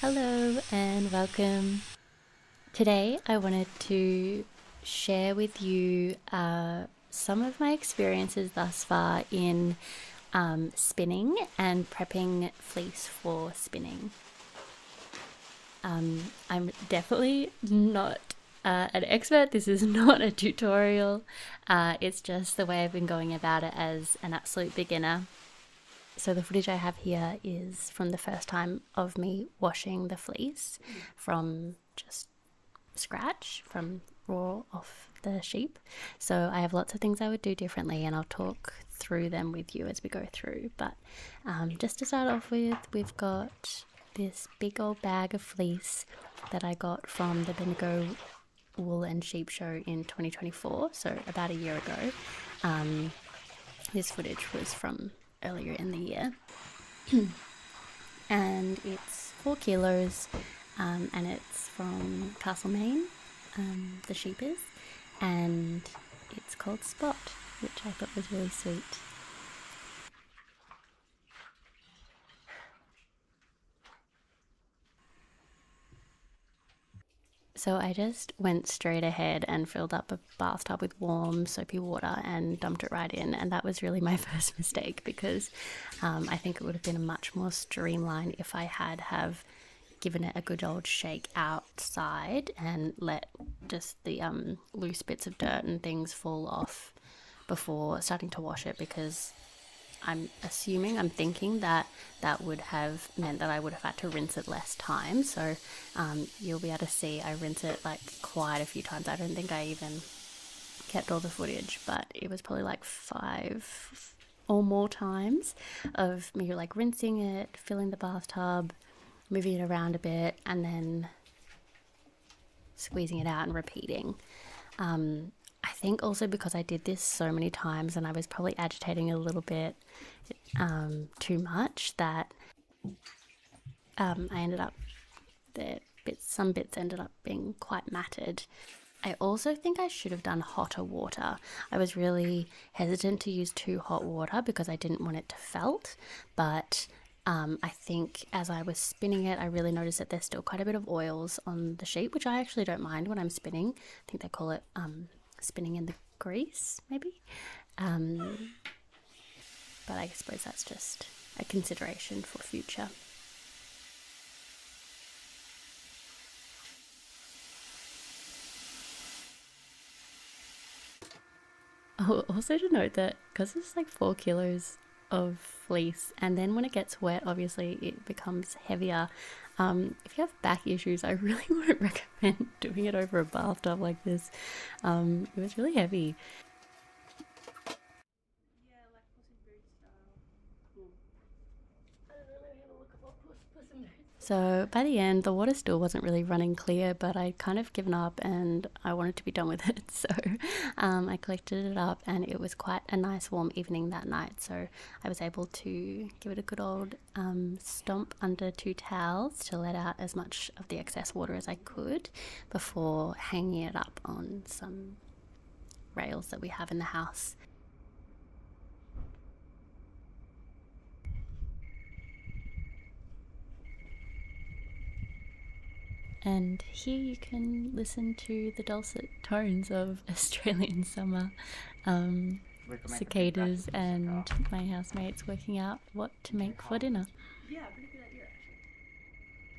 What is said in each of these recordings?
Hello and welcome. Today I wanted to share with you some of my experiences thus far in spinning and prepping fleece for spinning. I'm definitely not an expert. This is not a tutorial. It's just the way I've been going about it as an absolute beginner. So the footage I have here is from the first time of me washing the fleece from just scratch, from raw off the sheep. So I have lots of things I would do differently, and I'll talk through them with you as we go through. But just to start off with, we've got this big old bag of fleece that I got from the Bendigo Wool and Sheep Show in 2024, so about a year ago. This footage was from earlier in the year. And it's 4 kilos, and it's from Castlemaine, the sheep is, and it's called Spot, which I thought was really sweet. So I just went straight ahead and filled up a bathtub with warm soapy water and dumped it right in, and that was really my first mistake because I think it would have been much more streamlined if I had have given it a good old shake outside and let just the loose bits of dirt and things fall off before starting to wash it, because I'm thinking that that would have meant that I would have had to rinse it less times. So you'll be able to see I rinse it like quite a few times. I don't think I even kept all the footage, but it was probably like 5 or more times of me like rinsing it, filling the bathtub, moving it around a bit, and then squeezing it out and repeating. I think also because I did this so many times and I was probably agitating a little bit too much, that I ended up some bits ended up being quite matted. I also think I should have done hotter water. I was really hesitant to use too hot water because I didn't want it to felt, but I think as I was spinning it, I really noticed that there's still quite a bit of oils on the sheet, which I actually don't mind when I'm spinning. I think they call it spinning in the grease, maybe. But I suppose that's just a consideration for future. Oh, also to note that because it's like 4 kilos of fleece, and then when it gets wet, obviously it becomes heavier. If you have back issues, I really wouldn't recommend doing it over a bathtub like this. It was really heavy. So by the end, the water still wasn't really running clear, but I'd kind of given up and I wanted to be done with it. So I collected it up, and it was quite a nice warm evening that night. So I was able to give it a good old stomp under 2 towels to let out as much of the excess water as I could before hanging it up on some rails that we have in the house. And here you can listen to the dulcet tones of Australian summer, cicadas, and my housemates working out what to make for dinner. Yeah, pretty good idea actually.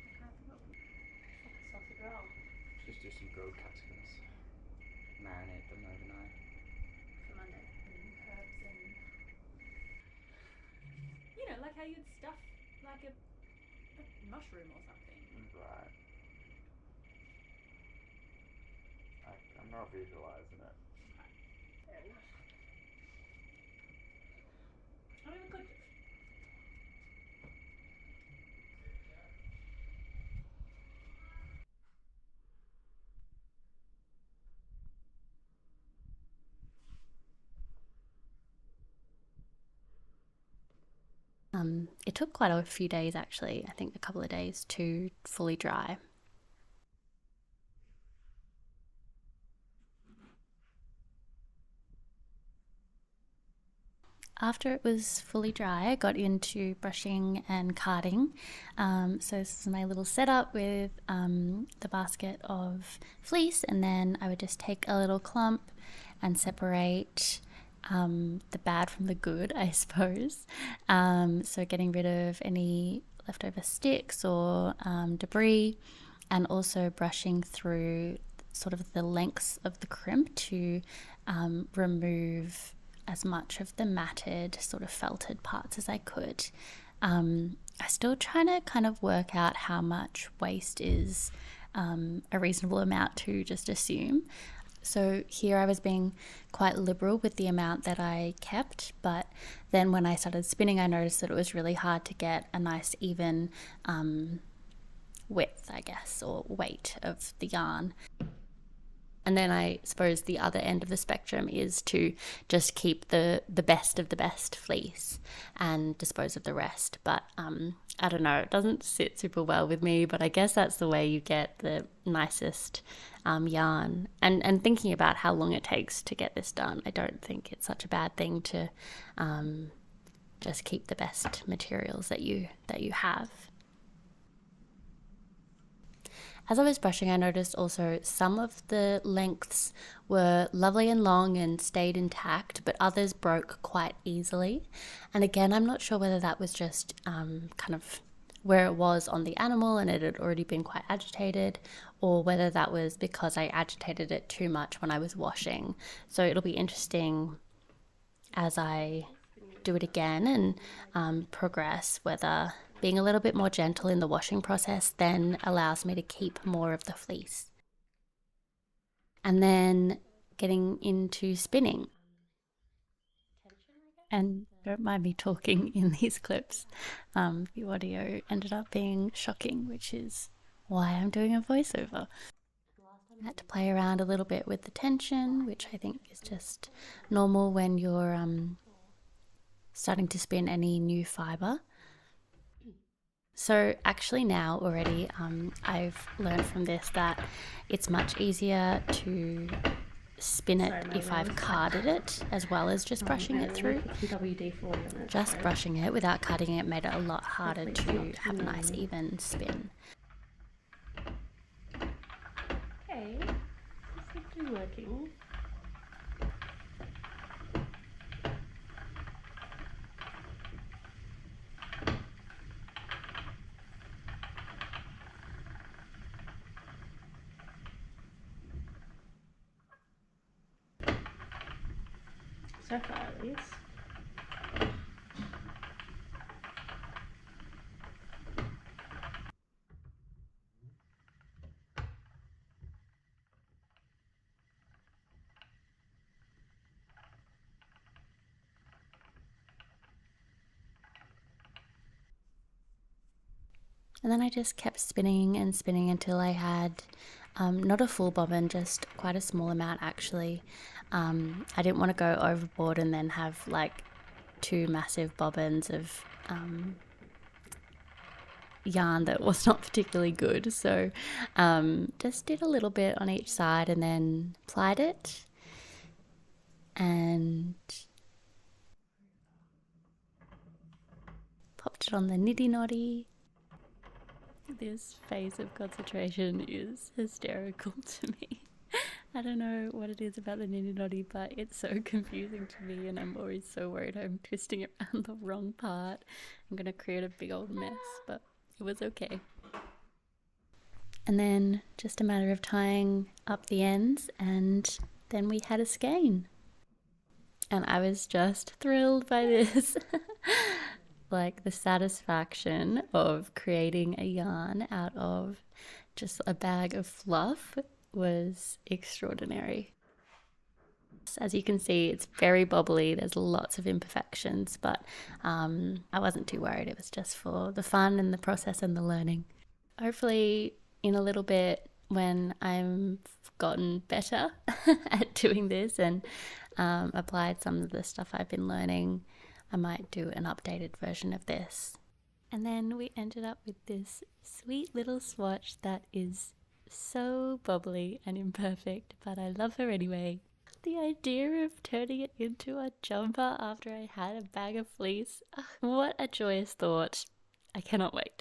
I can't think of sausage roll. Just do some grilled capsicums. Marinate them overnight. For Monday. Herbs and like how you'd stuff like a mushroom or something. Right. I'm not visualising it. Fair enough. I mean, we could just. It took quite a few days actually, I think a couple of days to fully dry. After it was fully dry, I got into brushing and carding. So this is my little setup with the basket of fleece, and then I would just take a little clump and separate the bad from the good, I suppose. So getting rid of any leftover sticks or debris, and also brushing through sort of the lengths of the crimp to remove as much of the matted, sort of felted parts as I could. I'm still trying to kind of work out how much waste is a reasonable amount to just assume. So here I was being quite liberal with the amount that I kept, but then when I started spinning, I noticed that it was really hard to get a nice even width, I guess, or weight of the yarn. And then I suppose the other end of the spectrum is to just keep the best of the best fleece and dispose of the rest. But I don't know, it doesn't sit super well with me, but I guess that's the way you get the nicest yarn. And thinking about how long it takes to get this done, I don't think it's such a bad thing to just keep the best materials that you have. As I was brushing, I noticed also some of the lengths were lovely and long and stayed intact, but others broke quite easily. And again, I'm not sure whether that was just kind of where it was on the animal and it had already been quite agitated, or whether that was because I agitated it too much when I was washing. So it'll be interesting as I do it again and progress whether being a little bit more gentle in the washing process then allows me to keep more of the fleece. And then getting into spinning. And don't mind me talking in these clips. The audio ended up being shocking, which is why I'm doing a voiceover. I had to play around a little bit with the tension, which I think is just normal when you're starting to spin any new fibre. So actually now already I've learned from this that it's much easier to spin it if I've carded it as well as just brushing it through. Just brushing it without carding it made it a lot harder to have a nice even spin. Okay, this seems to be working. So far at least. And then I just kept spinning and spinning until I had not a full bobbin, just quite a small amount actually. I didn't want to go overboard and then have like 2 massive bobbins of yarn that was not particularly good. So just did a little bit on each side and then plied it. And popped it on the niddy noddy. This phase of concentration is hysterical to me. I don't know what it is about the niddy noddy, but it's so confusing to me, and I'm always so worried I'm twisting it around the wrong part. I'm gonna create a big old mess, but it was okay. And then just a matter of tying up the ends, and then we had a skein. And I was just thrilled by this. Like the satisfaction of creating a yarn out of just a bag of fluff was extraordinary. As you can see, it's very bobbly. There's lots of imperfections, but I wasn't too worried. It was just for the fun and the process and the learning. Hopefully in a little bit, when I'm gotten better at doing this and applied some of the stuff I've been learning, I might do an updated version of this. And then we ended up with this sweet little swatch that is so bubbly and imperfect, but I love her anyway. The idea of turning it into a jumper after I had a bag of fleece. What a joyous thought. I cannot wait.